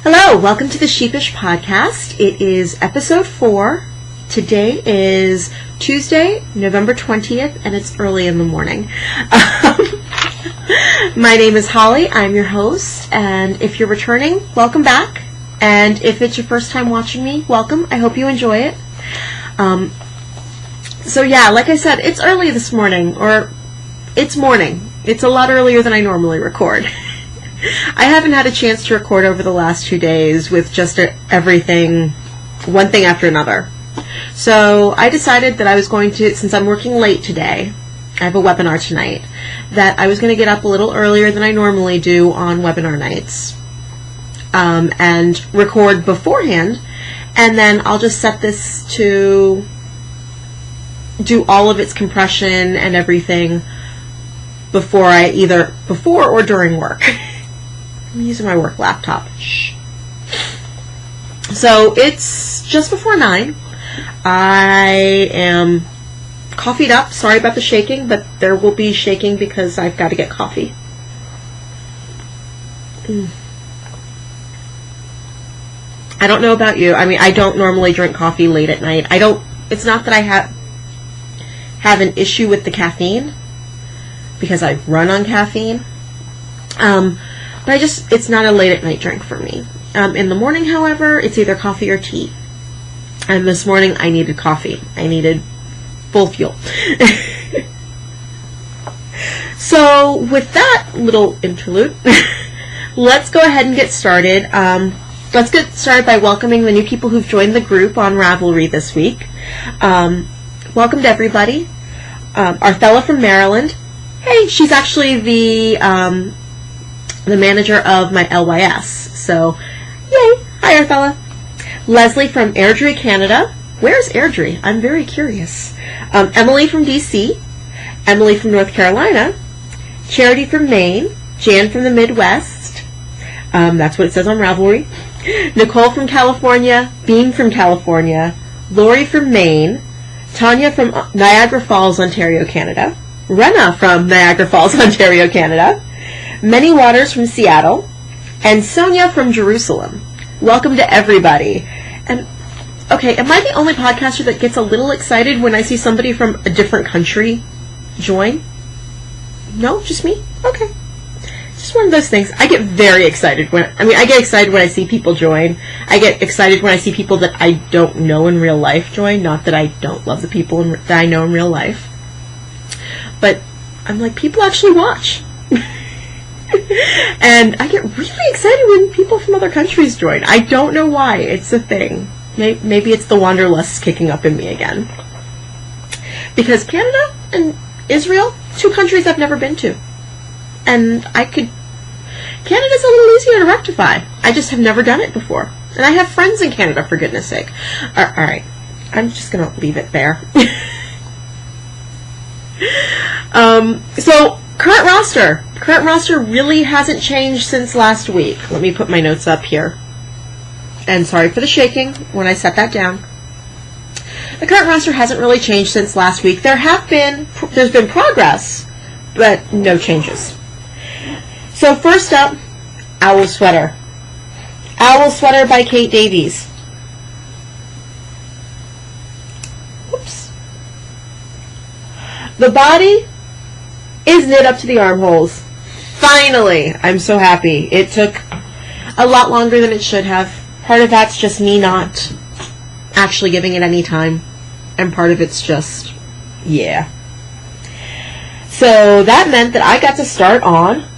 Hello, welcome to the Sheepish Podcast. It is episode 4. Today is Tuesday, November 20th, and it's early in the morning. My name is Holly. I'm your host, and if you're returning, welcome back. And if it's your first time watching me, welcome. I hope you enjoy it. So yeah, like I said, it's early this morning, or it's morning. It's a lot earlier than I normally record. I haven't had a chance to record over the last 2 days with just everything, one thing after another. So I decided that I was going to, since I'm working late today, I have a webinar tonight, that I was going to get up a little earlier than I normally do on webinar nights and record beforehand, and then I'll just set this to do all of its compression and everything before or during work. I'm using my work laptop. Shh. So it's just before 9. I am coffeeed up. Sorry about the shaking, but there will be shaking because I've got to get coffee. I don't know about you. I mean, I don't normally drink coffee late at night. It's not that I have an issue with the caffeine, because I run on caffeine. But it's not a late at night drink for me. In the morning, however, it's either coffee or tea. And this morning I needed coffee. I needed full fuel. So with that little interlude, let's go ahead and get started. Let's get started by welcoming the new people who've joined the group on Ravelry this week. Welcome to everybody. Arthella from Maryland. Hey, she's actually the manager of my LYS. So, yay! Hi, Arthella. Leslie from Airdrie, Canada. Where's Airdrie? I'm very curious. Emily from DC. Emily from North Carolina. Charity from Maine. Jan from the Midwest. That's what it says on Ravelry. Nicole from California. Bean from California. Lori from Maine. Tanya from Niagara Falls, Ontario, Canada. Rena from Niagara Falls, Ontario, Canada. Many Waters from Seattle. And Sonia from Jerusalem. Welcome to everybody. And, okay, am I the only podcaster that gets a little excited when I see somebody from a different country join? No? Just me? Okay. Just one of those things. I get very excited I get excited when I see people join. I get excited when I see people that I don't know in real life join. Not that I don't love the people that I know in real life. But I'm like, people actually watch. And I get really excited when people from other countries join. I don't know why. It's a thing. Maybe it's the wanderlust kicking up in me again. Because Canada and Israel, 2 countries I've never been to. And Canada's a little easier to rectify. I just have never done it before. And I have friends in Canada, for goodness sake. Alright. I'm just going to leave it there. So, current roster. Current roster really hasn't changed since last week. Let me put my notes up here. And sorry for the shaking when I set that down. The current roster hasn't really changed since last week. There's been progress, but no changes. So first up, Owl Sweater. Owl Sweater by Kate Davies. Whoops. The body is knit up to the armholes. Finally! I'm so happy. It took a lot longer than it should have. Part of that's just me not actually giving it any time. And part of it's just, yeah. So that meant that I got to start on,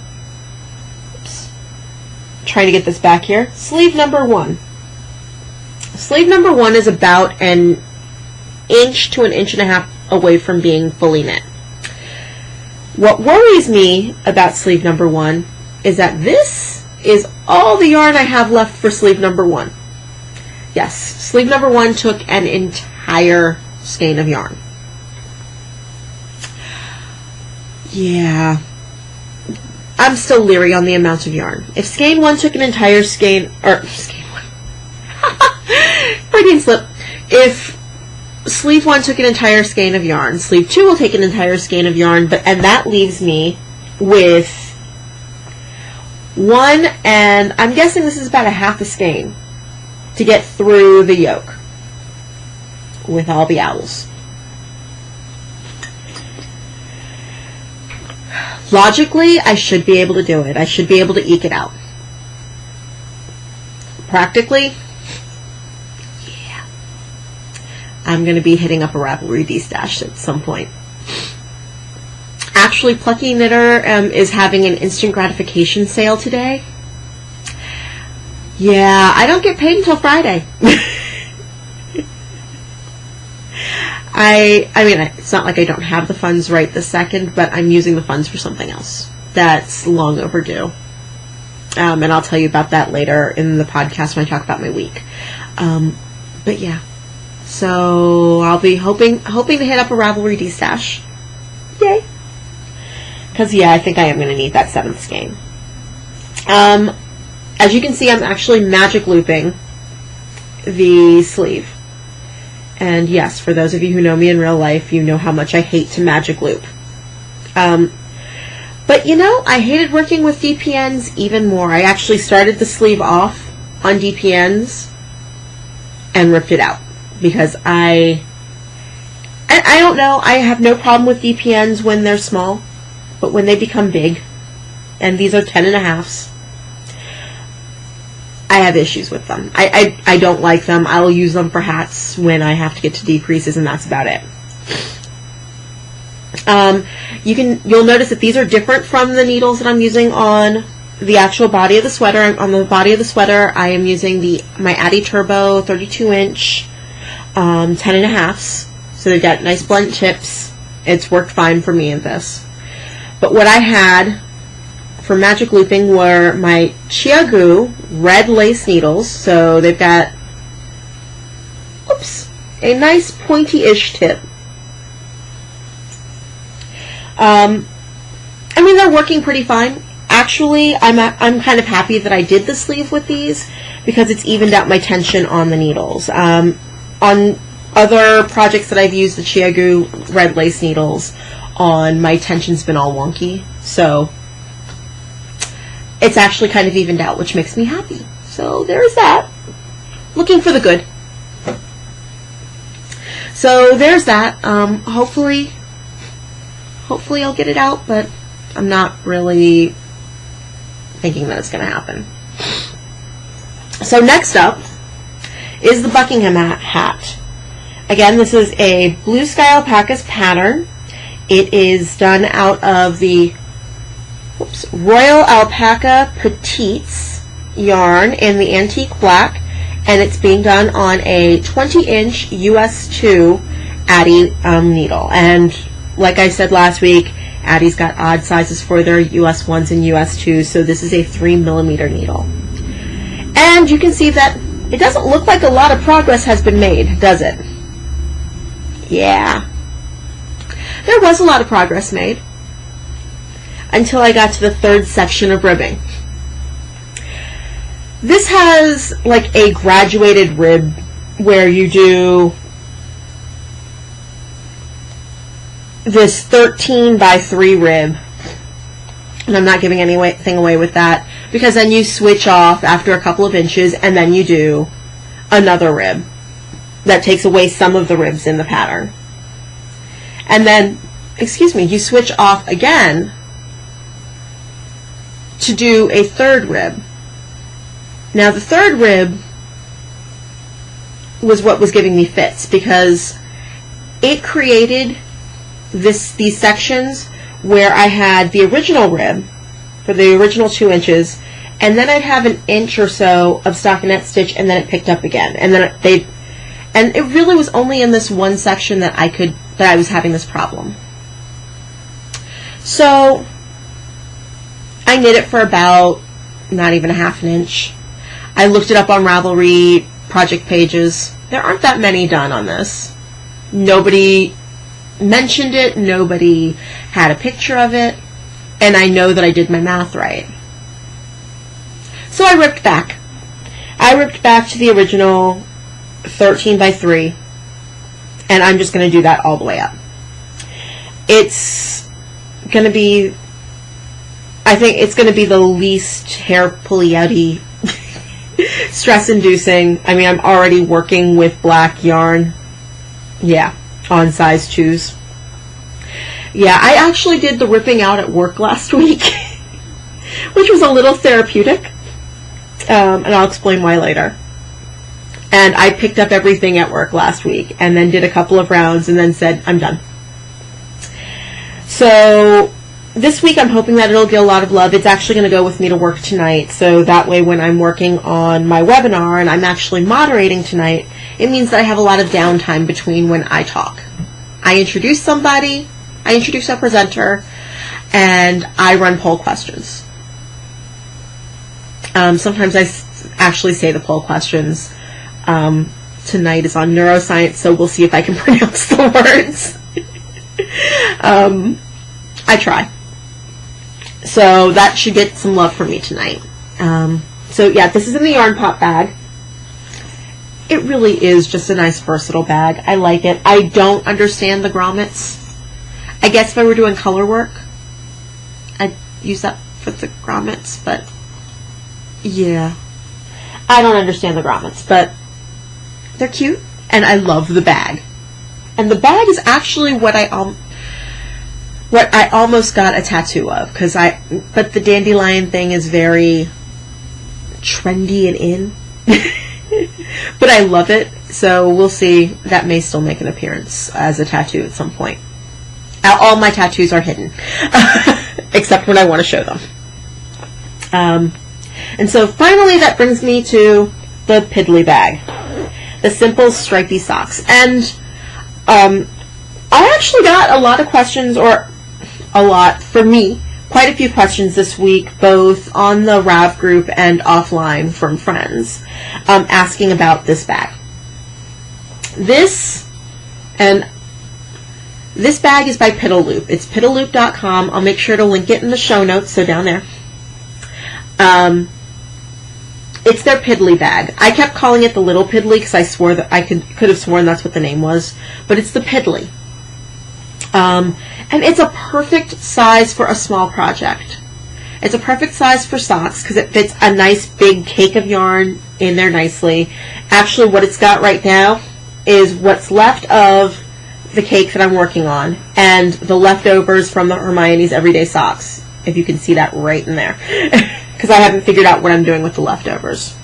trying to get this back here, sleeve number 1. Sleeve number 1 is about an inch to an inch and a half away from being fully knit. What worries me about sleeve number 1 is that this is all the yarn I have left for sleeve number 1. Yes, sleeve number 1 took an entire skein of yarn. Yeah. I'm still leery on the amount of yarn. If skein 1 took an entire skein, skein 1. Freudian slip. If sleeve 1 took an entire skein of yarn, sleeve 2 will take an entire skein of yarn, and that leaves me with 1, and I'm guessing this is about a half a skein to get through the yoke with all the owls. Logically, I should be able to do it. I should be able to eke it out. Practically, yeah. I'm going to be hitting up a Ravelry D-stash at some point. Actually, Plucky Knitter is having an instant gratification sale today. Yeah, I don't get paid until Friday. I mean, it's not like I don't have the funds right this second, but I'm using the funds for something else that's long overdue. And I'll tell you about that later in the podcast when I talk about my week. But yeah, so I'll be hoping to hit up a Ravelry D-stash. Yay! Because yeah, I think I am going to need that 7th skein. As you can see, I'm actually magic looping the sleeve. And yes, for those of you who know me in real life, you know how much I hate to magic loop. But you know, I hated working with DPNs even more. I actually started the sleeve off on DPNs and ripped it out because I don't know, I have no problem with DPNs when they're small, but when they become big, and these are 10.5s, I have issues with them. I don't like them. I will use them for hats when I have to get to decreases, and that's about it. You'll notice that these are different from the needles that I'm using on the actual body of the sweater. On the body of the sweater, I am using my Addy Turbo 32-inch 10.5s. So they've got nice blunt tips. It's worked fine for me in this. But what I had for magic looping were my Chiagu red lace needles. So they've got, a nice pointy-ish tip. I mean, they're working pretty fine. Actually, I'm kind of happy that I did the sleeve with these because it's evened out my tension on the needles. On other projects that I've used the Chiagu red lace needles on, my tension's been all wonky. So it's actually kind of evened out, which makes me happy. So there's that. Looking for the good. So there's that. Hopefully I'll get it out, but I'm not really thinking that it's going to happen. So next up is the Buckingham hat. Again, this is a Blue Sky Alpacas pattern. It is done out of the Royal Alpaca Petites yarn in the antique black, and it's being done on a 20-inch US 2 Addy needle. And like I said last week, Addy's got odd sizes for their US 1s and US 2s, so this is a 3mm needle. And you can see that it doesn't look like a lot of progress has been made, does it? Yeah. There was a lot of progress made until I got to the 3rd section of ribbing. This has like a graduated rib where you do this 13 by 3 rib, and I'm not giving anything away with that, because then you switch off after a couple of inches and then you do another rib that takes away some of the ribs in the pattern, and then you switch off again to do a 3rd rib. Now the 3rd rib was what was giving me fits, because it created these sections where I had the original rib for the original 2 inches, and then I'd have an inch or so of stockinette stitch, and then it picked up again, and then and it really was only in this one section that I was having this problem. So I knit it for about not even a half an inch. I looked it up on Ravelry project pages. There aren't that many done on this. Nobody mentioned it, nobody had a picture of it, and I know that I did my math right. So I ripped back. I ripped back to the original 13 by 3, and I'm just going to do that all the way up. It's going to be I think it's going to be the least hair pulley outy, stress inducing. I mean, I'm already working with black yarn. Yeah, on size 2s. Yeah, I actually did the ripping out at work last week, which was a little therapeutic, and I'll explain why later. And I picked up everything at work last week, and then did a couple of rounds, and then said, I'm done. So this week I'm hoping that it'll get a lot of love. It's actually going to go with me to work tonight, so that way when I'm working on my webinar, and I'm actually moderating tonight, it means that I have a lot of downtime between when I talk. I introduce somebody, I introduce a presenter, and I run poll questions. Sometimes I actually say the poll questions. Tonight is on neuroscience, so we'll see if I can pronounce the words. I try. So that should get some love from me tonight. So yeah, this is in the Yarn Pop bag. It really is just a nice versatile bag. I like it. I don't understand the grommets. I guess if I were doing color work, I'd use that for the grommets, but yeah. I don't understand the grommets, but they're cute, and I love the bag. And the bag is actually what I almost got a tattoo of, but the dandelion thing is very trendy and in. But I love it, so we'll see. That may still make an appearance as a tattoo at some point. All my tattoos are hidden, except when I want to show them. And so finally that brings me to the Piddly bag, the simple stripy socks. And I actually got a lot of questions, or a lot, for me, quite a few questions this week, both on the RAV group and offline from friends, asking about this bag. This bag is by Piddaloop. It's piddaloop.com. I'll make sure to link it in the show notes, so down there. It's their Piddly bag. I kept calling it the Little Piddly because I swore that I could have sworn that's what the name was, but it's the Piddly. And it's a perfect size for a small project. It's a perfect size for socks because it fits a nice big cake of yarn in there nicely. Actually, what it's got right now is what's left of the cake that I'm working on and the leftovers from the Hermione's Everyday Socks, if you can see that right in there, because I haven't figured out what I'm doing with the leftovers.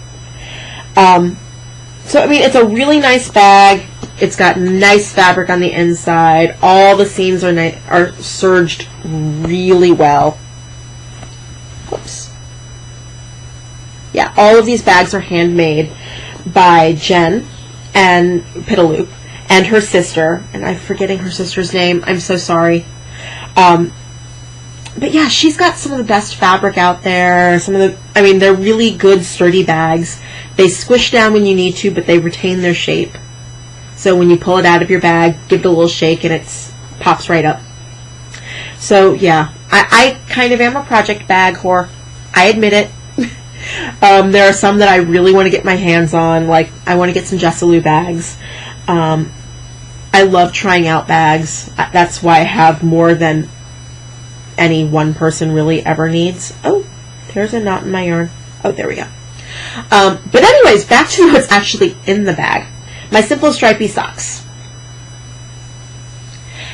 So, I mean, it's a really nice bag. It's got nice fabric on the inside. All the seams are serged really well. Whoops. Yeah, all of these bags are handmade by Jen and Piddaloop and her sister. And I'm forgetting her sister's name. I'm so sorry. But yeah, she's got some of the best fabric out there. They're really good, sturdy bags. They squish down when you need to, but they retain their shape. So when you pull it out of your bag, give it a little shake, and it pops right up. So yeah, I kind of am a project bag whore. I admit it. There are some that I really want to get my hands on. Like, I want to get some Jessalou bags. I love trying out bags. That's why I have more than any one person really ever needs. Oh, there's a knot in my yarn. Oh, there we go. But anyways, back to what's actually in the bag. My simple stripy socks.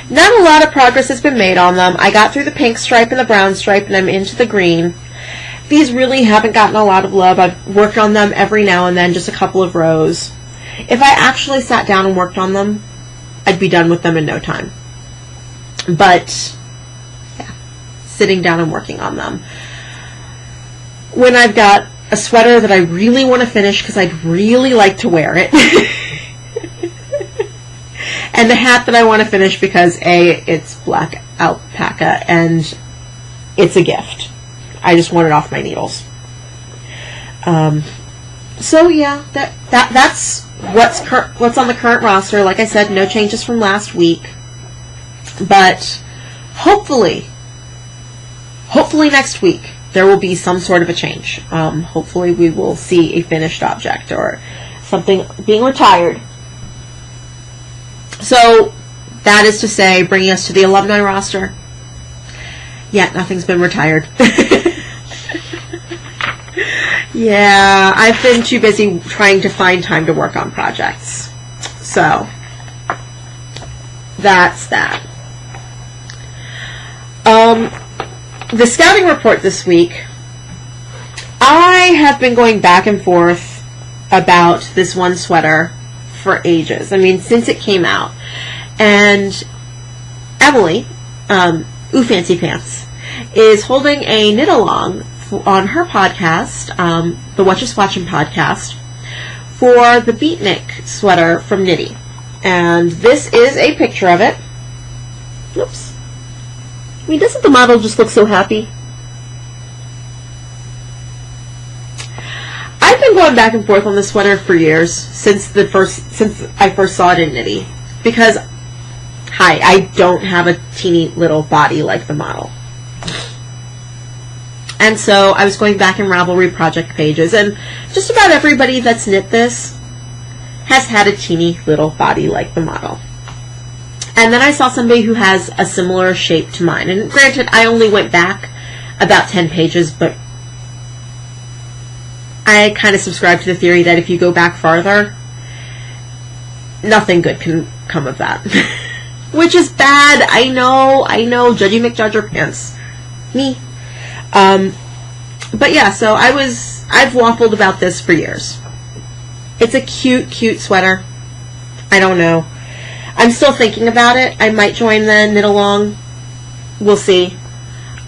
Not a lot of progress has been made on them. I got through the pink stripe and the brown stripe, and I'm into the green. These really haven't gotten a lot of love. I've worked on them every now and then, just a couple of rows. If I actually sat down and worked on them, I'd be done with them in no time. But yeah, sitting down and working on them. When I've got a sweater that I really want to finish because I'd really like to wear it, and the hat that I want to finish because it's black alpaca and it's a gift. I just want it off my needles. So yeah, that's what's on the current roster. Like I said, no changes from last week, but hopefully next week there will be some sort of a change. Hopefully we will see a finished object or something being retired. So that is to say, bringing us to the alumni roster. Yeah, nothing's been retired. Yeah, I've been too busy trying to find time to work on projects. So, that's that. The scouting report this week, I have been going back and forth about this one sweater for ages. I mean, since it came out. And Emily, Ooh Fancy Pants, is holding a knit-along on her podcast, the What You Swatchin' podcast, for the beatnik sweater from Knitty. And this is a picture of it. Oops. I mean, doesn't the model just look so happy? I've been going back and forth on this sweater for years, since I first saw it in Knitty. Because, hi, I don't have a teeny little body like the model. And so I was going back in Ravelry project pages, and just about everybody that's knit this has had a teeny little body like the model. And then I saw somebody who has a similar shape to mine. And granted, I only went back about 10 pages, but I kind of subscribe to the theory that if you go back farther, nothing good can come of that. Which is bad, I know, Judgy McJudger pants. Me. But yeah, so I've waffled about this for years. It's a cute, cute sweater. I don't know. I'm still thinking about it. I might join the knit along. We'll see.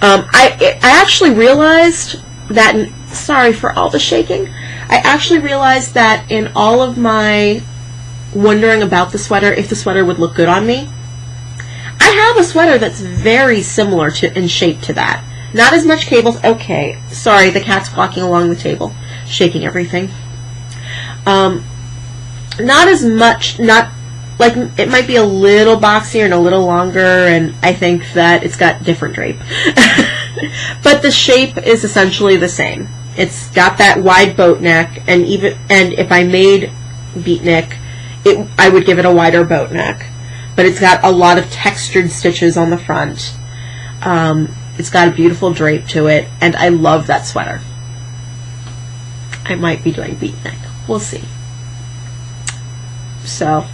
I actually realized that, sorry for all the shaking, I actually realized that in all of my wondering about the sweater, if the sweater would look good on me, I have a sweater that's very similar in shape to that. Not as much cables. Okay, sorry, the cat's walking along the table, shaking everything. Not as much, not, like, it might be a little boxier and a little longer, and I think that it's got different drape. But the shape is essentially the same. It's got that wide boat neck, and if I made beatnik, I would give it a wider boat neck. But it's got a lot of textured stitches on the front. It's got a beautiful drape to it, and I love that sweater. I might be doing beatnik. We'll see. So,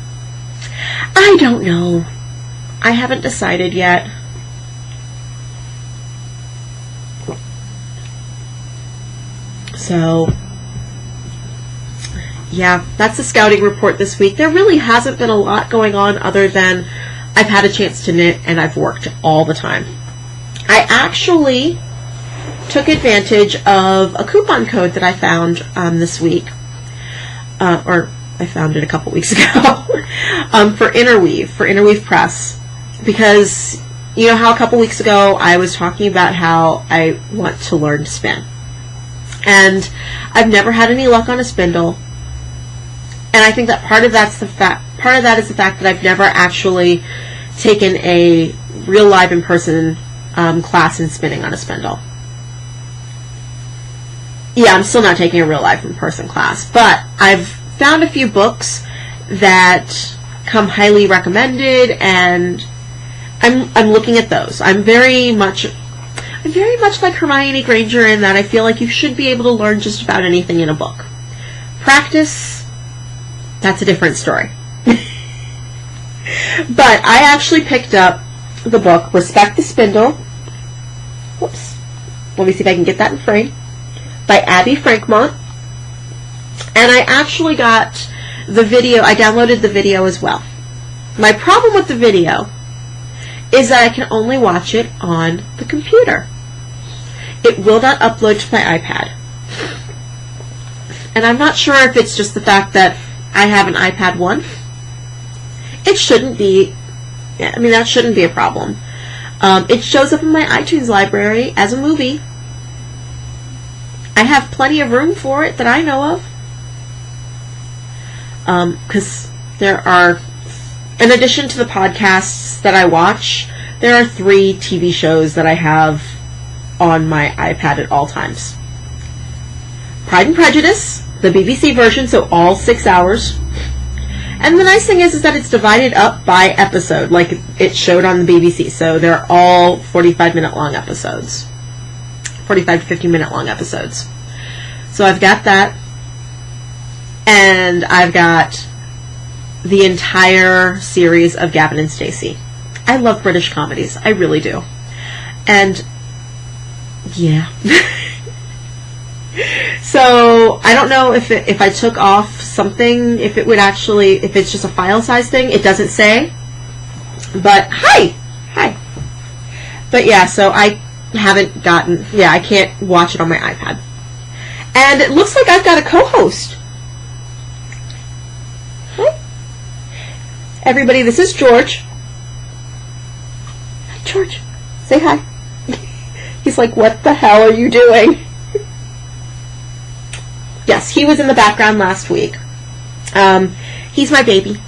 I don't know. I haven't decided yet. So, yeah, that's the scouting report this week. There really hasn't been a lot going on other than I've had a chance to knit and I've worked all the time. I actually took advantage of a coupon code that I found this week, or I found it a couple weeks ago, for Interweave Press, because you know how a couple weeks ago I was talking about how I want to learn to spin, and I've never had any luck on a spindle, and I think that part of that is the fact that I've never actually taken a real live in-person class in spinning on a spindle. Yeah, I'm still not taking a real life in-person class, but I've found a few books that come highly recommended, and I'm looking at those. I'm very much like Hermione Granger in that I feel like you should be able to learn just about anything in a book. Practice, that's a different story. But I actually picked up the book Respect the Spindle. Whoops. Let me see if I can get that in frame. By Abby Frankmont. And I actually got the video. I downloaded the video as well. My problem with the video is that I can only watch it on the computer. It will not upload to my iPad. And I'm not sure if it's just the fact that I have an iPad 1. It shouldn't be. I mean, that shouldn't be a problem. It shows up in my iTunes library as a movie. I have plenty of room for it that I know of. Because there are, in addition to the podcasts that I watch, there are 3 TV shows that I have on my iPad at all times. Pride and Prejudice, the BBC version, so all 6 hours. And the nice thing is that it's divided up by episode, like it showed on the BBC. So they're all 45-minute long episodes. 45 to 50-minute long episodes. So I've got that. And I've got the entire series of Gavin and Stacey. I love British comedies. I really do. And, yeah. So, I don't know if I took off something, if it would actually, if it's just a file size thing. It doesn't say. But, hi! But yeah, so I haven't gotten, I can't watch it on my iPad. And it looks like I've got a co-host. Hi. Everybody, this is George. Hi, George. Say hi. He's like, what the hell are you doing? Yes, he was in the background last week. He's my baby.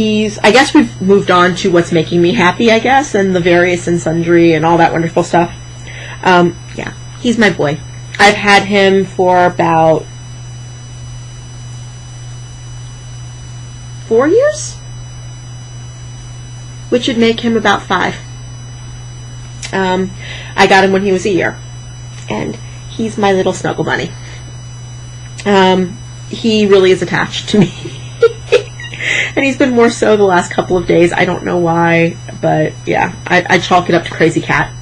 I guess we've moved on to what's making me happy, I guess, and the various and sundry and all that wonderful stuff. Yeah, he's my boy. I've had him for about 4 years, which would make him about 5. I got him when he was a year, and he's my little snuggle bunny. He really is attached to me. And he's been more so the last couple of days. I don't know why, but yeah, I chalk it up to crazy cat.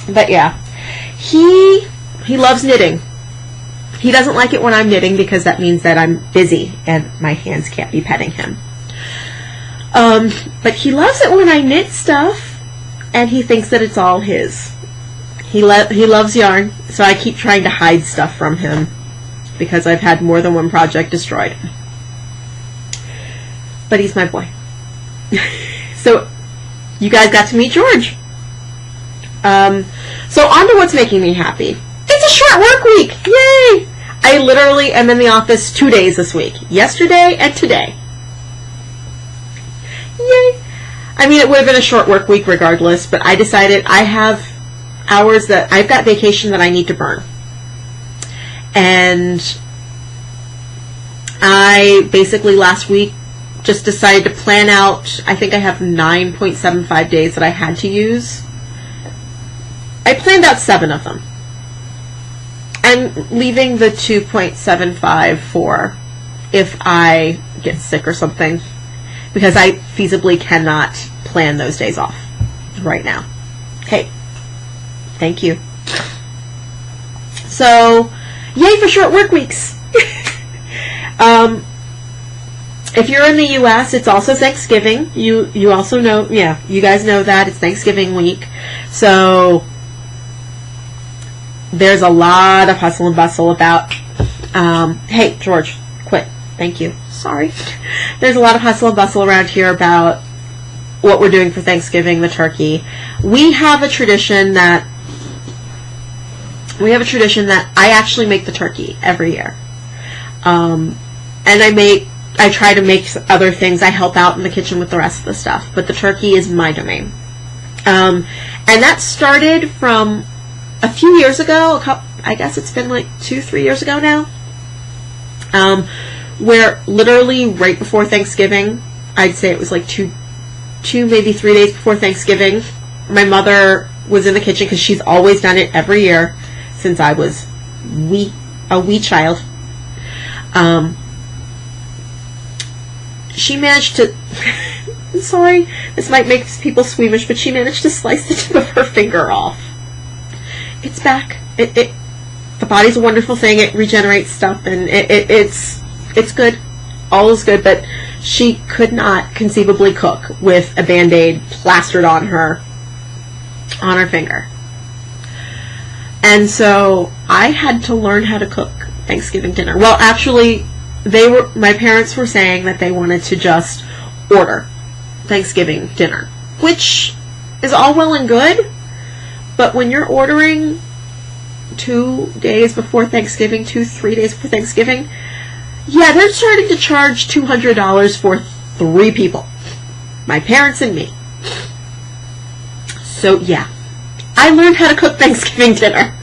But yeah, he loves knitting. He doesn't like it when I'm knitting because that means that I'm busy and my hands can't be petting him. But he loves it when I knit stuff, and he thinks that it's all his. He loves yarn, so I keep trying to hide stuff from him because I've had more than one project destroyed. But he's my boy. So, you guys got to meet George. So on to what's making me happy. It's a short work week! Yay! I literally am in the office 2 days this week. Yesterday and today. Yay! I mean, it would have been a short work week regardless, but I decided I have hours that I've got vacation that I need to burn. And I basically last week just decided to plan out, I think I have 9.75 days that I had to use. I planned out 7 of them. And leaving the 2.75 for if I get sick or something, because I feasibly cannot plan those days off right now. Hey, thank you. So, yay for short work weeks. If you're in the U.S., it's also Thanksgiving. You also know, yeah, you guys know that it's Thanksgiving week. So there's a lot of hustle and bustle about, hey, George, quit. Thank you. Sorry. There's a lot of hustle and bustle around here about what we're doing for Thanksgiving, the turkey. We have a tradition that I actually make the turkey every year. And I try to make other things. I help out in the kitchen with the rest of the stuff, but the turkey is my domain. And that started from a few years ago. I guess it's been like 2-3 years ago now. Where literally right before Thanksgiving, I'd say it was like two, maybe 3 days before Thanksgiving, my mother was in the kitchen because she's always done it every year since I was a wee child. She managed to, I'm sorry, this might make people squeamish, but she managed to slice the tip of her finger off. It's back. The body's a wonderful thing. It regenerates stuff, and it's good. All is good, but she could not conceivably cook with a Band-Aid plastered on her finger. And so I had to learn how to cook Thanksgiving dinner. Well, actually, my parents were saying that they wanted to just order Thanksgiving dinner, which is all well and good, but when you're ordering 2 days before Thanksgiving, 3 days before Thanksgiving, yeah, they're starting to charge $200 for 3 people. My parents and me. So, yeah. I learned how to cook Thanksgiving dinner.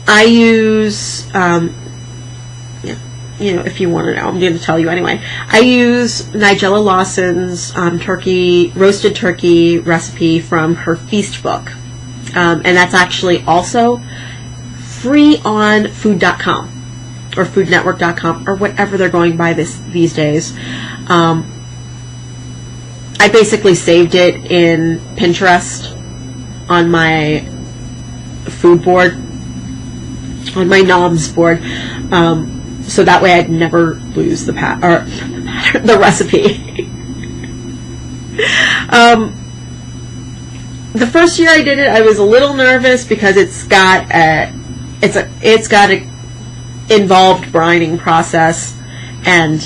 I use, you know, if you want to know, I'm going to tell you anyway. I use Nigella Lawson's roasted turkey recipe from her Feast book. And that's actually also free on food.com or foodnetwork.com or whatever they're going by these days. I basically saved it in Pinterest on my food board, on my noms board, so that way I'd never lose the the recipe. The first year I did it, I was a little nervous because it's got a involved brining process, and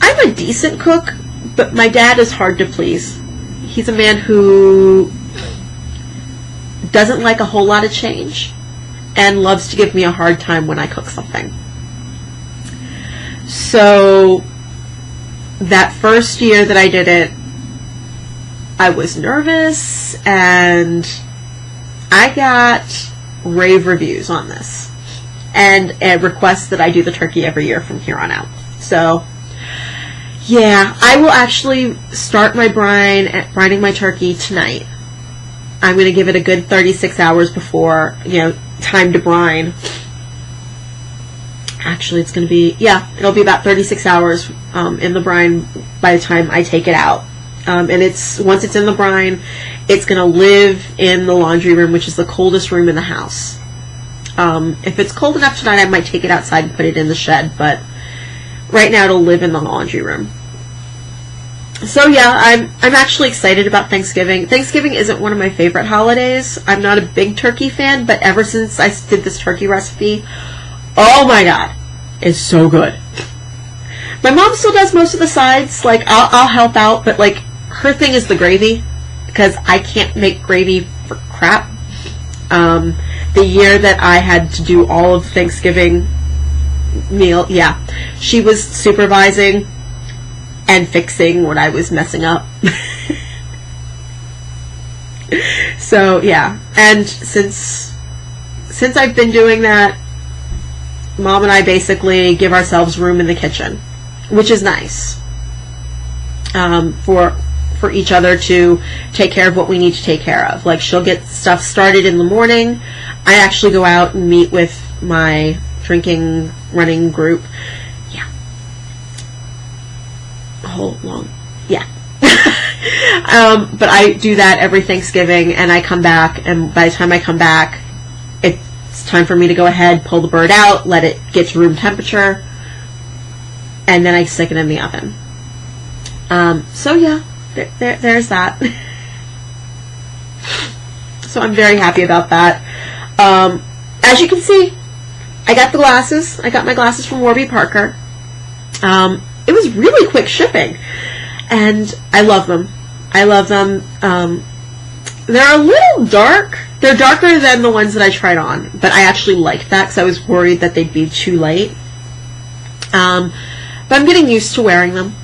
I'm a decent cook, but my dad is hard to please. He's a man who doesn't like a whole lot of change and loves to give me a hard time when I cook something. So that first year that I did it, I was nervous, and I got rave reviews on this, and a request that I do the turkey every year from here on out. So yeah, I will actually start my brining my turkey tonight. I'm going to give it a good 36 hours before, time to brine. Actually, it's going to be, it'll be about 36 hours in the brine by the time I take it out. And once it's in the brine, it's going to live in the laundry room, which is the coldest room in the house. If it's cold enough tonight, I might take it outside and put it in the shed, but right now it'll live in the laundry room. So yeah, I'm actually excited about Thanksgiving. Thanksgiving isn't one of my favorite holidays. I'm not a big turkey fan, but ever since I did this turkey recipe, oh my god, it's so good. My mom still does most of the sides. Like, I'll help out, but like, her thing is the gravy, because I can't make gravy for crap. The year that I had to do all of Thanksgiving meal, she was supervising and fixing what I was messing up. So yeah, and since I've been doing that, Mom and I basically give ourselves room in the kitchen, which is nice, for each other to take care of what we need to take care of. Like, she'll get stuff started in the morning. I actually go out and meet with my drinking running group. But I do that every Thanksgiving, and I come back, and by the time I come back, it's time for me to go ahead, pull the bird out, let it get to room temperature, and then I stick it in the oven. So yeah, there's that. So I'm very happy about that. As you can see, I got the glasses. I got my glasses from Warby Parker. It was really quick shipping, and I love them. They're a little dark. They're darker than the ones that I tried on, but I actually liked that because I was worried that they'd be too light. But I'm getting used to wearing them.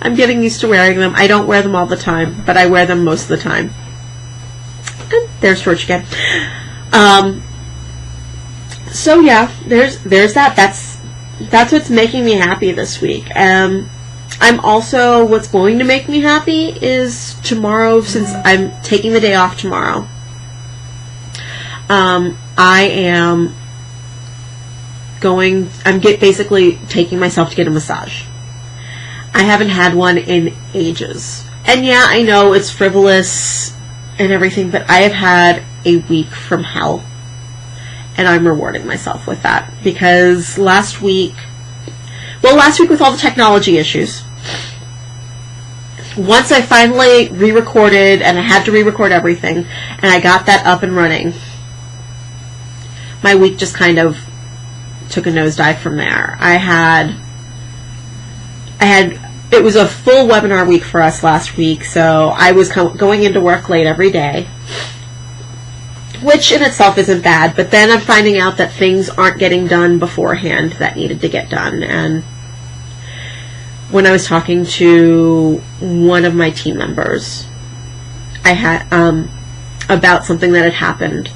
I don't wear them all the time, but I wear them most of the time. And there's George again. So yeah, there's that. That's what's making me happy this week. What's going to make me happy is tomorrow, since I'm taking the day off tomorrow. I'm basically taking myself to get a massage. I haven't had one in ages. And yeah, I know it's frivolous and everything, but I have had a week from hell. And I'm rewarding myself with that, because last week with all the technology issues, once I finally re-recorded, and I had to re-record everything, and I got that up and running, my week just kind of took a nosedive from there. It was a full webinar week for us last week, so I was going into work late every day, which in itself isn't bad, but then I'm finding out that things aren't getting done beforehand that needed to get done. And when I was talking to one of my team members, I about something that had happened,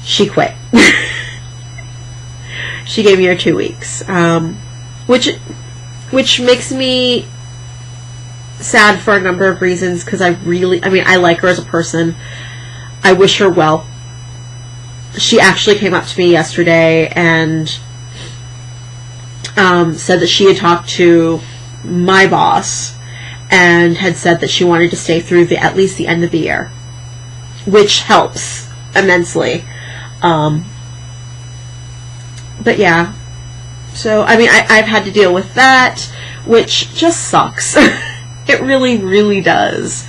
she quit. She gave me her 2 weeks, which makes me sad for a number of reasons, because I like her as a person. I wish her well. She actually came up to me yesterday and said that she had talked to my boss and had said that she wanted to stay through at least the end of the year, which helps immensely. But yeah, so I've had to deal with that, which just sucks. It really, really does.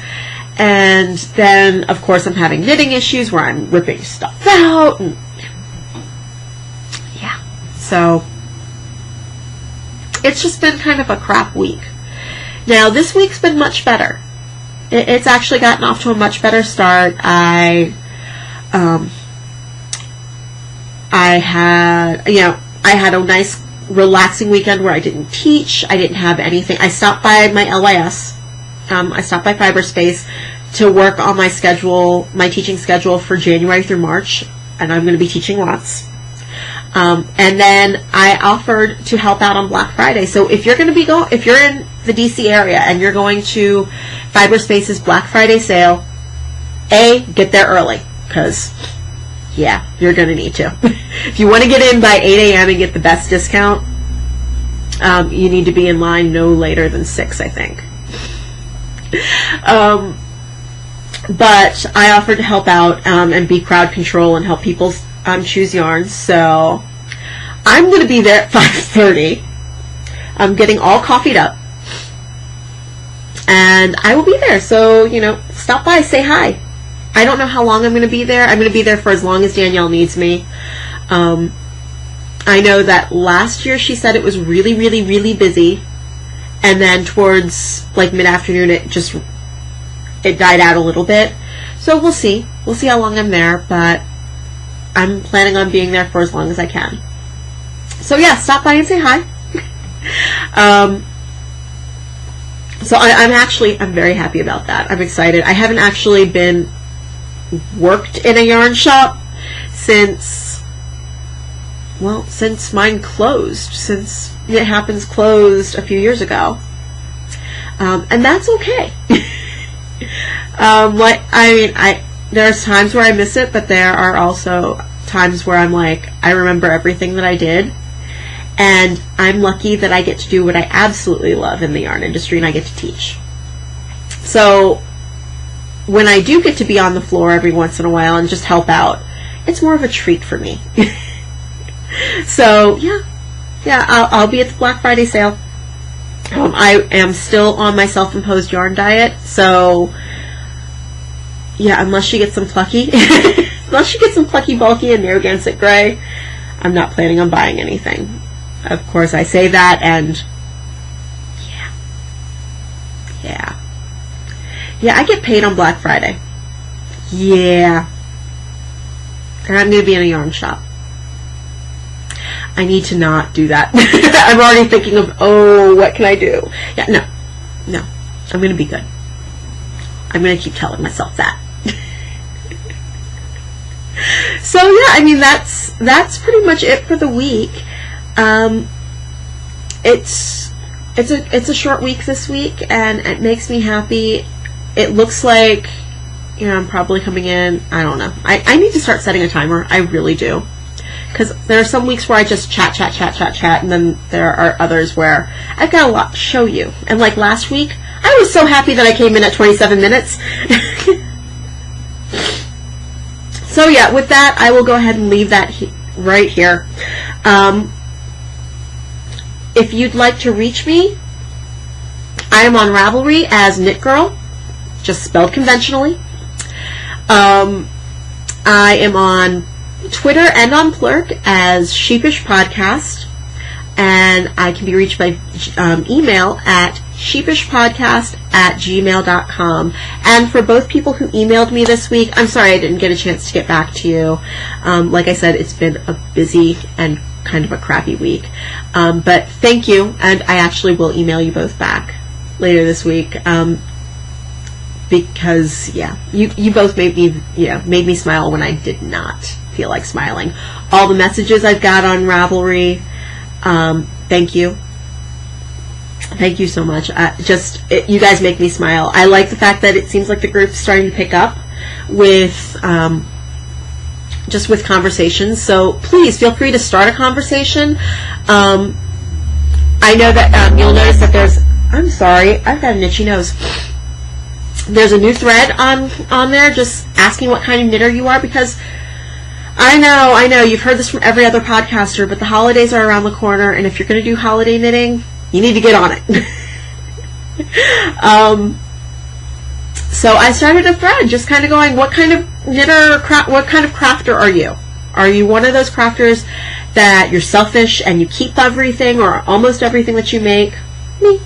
And then, of course, I'm having knitting issues where I'm ripping stuff out. And yeah, so it's just been kind of a crap week. Now, this week's been much better. It's actually gotten off to a much better start. I had a nice relaxing weekend where I didn't teach. I didn't have anything. I stopped by my LYS. I stopped by Fiberspace to work on my schedule, my teaching schedule for January through March, and I'm going to be teaching lots. And then I offered to help out on Black Friday. So if you're in the DC area and you're going to Fiberspace's Black Friday sale, get there early, because yeah, you're going to need to. If you want to get in by 8 a.m. and get the best discount, you need to be in line no later than 6, I think. But I offered to help out and be crowd control and help people choose yarns. So I'm going to be there at 5:30. I'm getting all coffeed up, and I will be there. So stop by, say hi. I don't know how long I'm going to be there. I'm going to be there for as long as Danielle needs me. I know that last year she said it was really, really, really busy, and then towards like mid-afternoon it died out a little bit. So we'll see. We'll see how long I'm there, but I'm planning on being there for as long as I can. So yeah, stop by and say hi. So I'm very happy about that. I'm excited. I haven't actually been worked in a yarn shop since mine closed, since Knit Happens closed a few years ago. And that's okay. There's times where I miss it, but there are also times where I'm like, I remember everything that I did, and I'm lucky that I get to do what I absolutely love in the yarn industry, and I get to teach. So when I do get to be on the floor every once in a while and just help out, it's more of a treat for me. So yeah, I'll be at the Black Friday sale. I am still on my self-imposed yarn diet, so yeah, unless she gets some plucky, bulky and Narragansett gray, I'm not planning on buying anything. Of course, I say that, and yeah, I get paid on Black Friday. Yeah, and I'm going to be in a yarn shop. I need to not do that. I'm already thinking of, what can I do? Yeah, no, I'm going to be good. I'm going to keep telling myself that. So yeah, that's pretty much it for the week. It's a short week this week, and it makes me happy. It looks like, I'm probably coming in, I don't know. I need to start setting a timer. I really do. Because there are some weeks where I just chat, and then there are others where I've got a lot to show you. And like last week, I was so happy that I came in at 27 minutes. So yeah, with that, I will go ahead and leave that right here. If you'd like to reach me, I am on Ravelry as Knit Girl, just spelled conventionally. I am on Twitter and on Plurk as Sheepish Podcast, and I can be reached by email at sheepishpodcast@gmail.com. And for both people who emailed me this week, I'm sorry I didn't get a chance to get back to you. Like I said, it's been a busy and kind of a crappy week. But thank you, and I actually will email you both back later this week. because you both made me smile when I did not feel like smiling. All the messages I've got on Ravelry, thank you so much. You guys make me smile. I like the fact that it seems like the group's starting to pick up with just with conversations. So please feel free to start a conversation. I know that you'll notice that I'm sorry, I've got an itchy nose. There's a new thread on there just asking what kind of knitter you are, because I know you've heard this from every other podcaster, but the holidays are around the corner, and if you're going to do holiday knitting, you need to get on it. So I started a thread just kind of going, what kind of knitter, what kind of crafter are you? Are you one of those crafters that you're selfish and you keep everything or almost everything that you make? Me.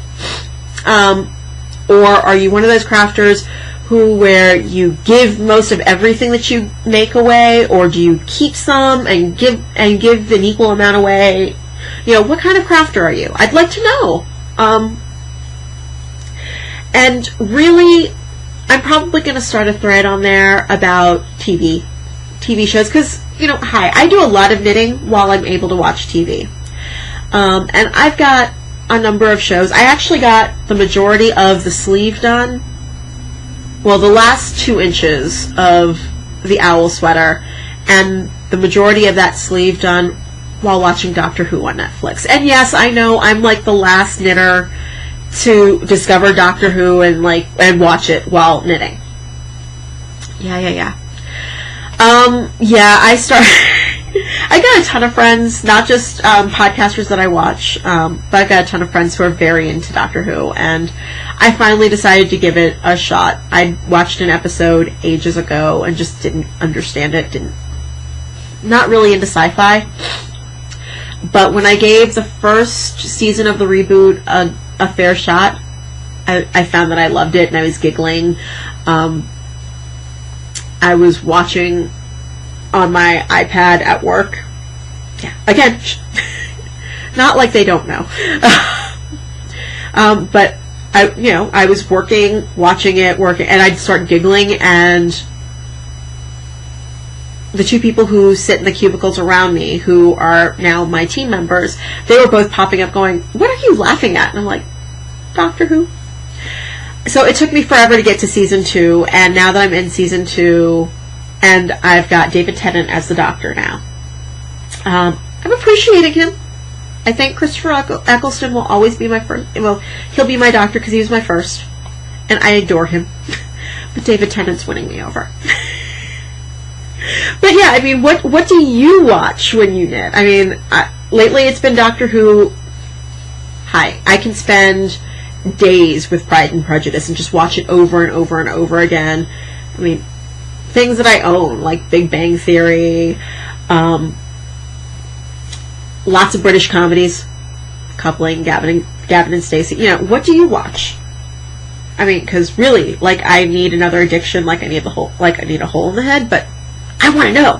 Or are you one of those crafters where you give most of everything that you make away, or do you keep some and give an equal amount away? What kind of crafter are you? I'd like to know. And really, I'm probably going to start a thread on there about TV shows, because I do a lot of knitting while I'm able to watch TV, and I've got a number of shows. I actually got the majority of the sleeve done. Well, the last 2 inches of the owl sweater, and the majority of that sleeve done while watching Doctor Who on Netflix. And yes, I know I'm like the last knitter to discover Doctor Who and watch it while knitting. Yeah. I got a ton of friends, not just podcasters that I watch, but I've got a ton of friends who are very into Doctor Who, and I finally decided to give it a shot. I watched an episode ages ago and just didn't understand it, not really into sci-fi. But when I gave the first season of the reboot a fair shot, I found that I loved it, and I was giggling. I was watching on my iPad at work. Yeah, again, not like they don't know. But I was working, watching it, and I'd start giggling, and the 2 people who sit in the cubicles around me, who are now my team members, they were both popping up going, "What are you laughing at?" And I'm like, "Doctor Who." So it took me forever to get to season 2, and now that I'm in season 2, and I've got David Tennant as the Doctor now, I'm appreciating him. I think Christopher Eccleston will always be my first. Well, he'll be my Doctor because he was my first, and I adore him. But David Tennant's winning me over. But yeah, I mean, what do you watch when you knit? I mean, lately it's been Doctor Who. I can spend days with Pride and Prejudice and just watch it over and over and over again. I mean, things that I own, like Big Bang Theory, lots of British comedies, Coupling, Gavin and Stacey. What do you watch? I mean, because really, I need another addiction, I need a hole in the head, but I want to know.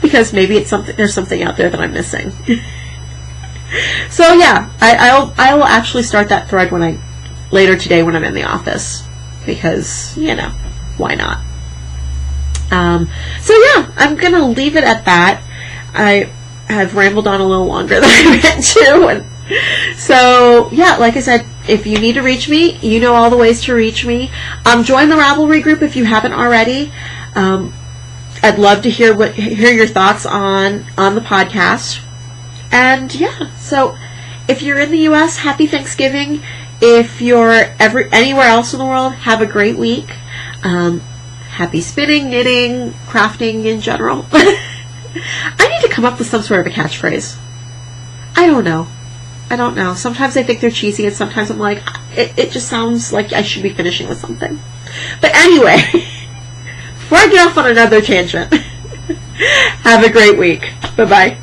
Because maybe there's something out there that I'm missing. So yeah, I will actually start that thread later today when I'm in the office, because why not? So yeah, I'm gonna leave it at that. I have rambled on a little longer than I meant to, and so yeah, like I said, if you need to reach me, you know all the ways to reach me. Join the Ravelry group if you haven't already. I'd love to hear your thoughts on the podcast. And yeah, so if you're in the U.S., happy Thanksgiving. If you're anywhere else in the world, have a great week. Happy spinning, knitting, crafting in general. I need to come up with some sort of a catchphrase. I don't know. Sometimes I think they're cheesy, and sometimes I'm like, it just sounds like I should be finishing with something. But anyway, before I get off on another tangent, have a great week. Bye-bye.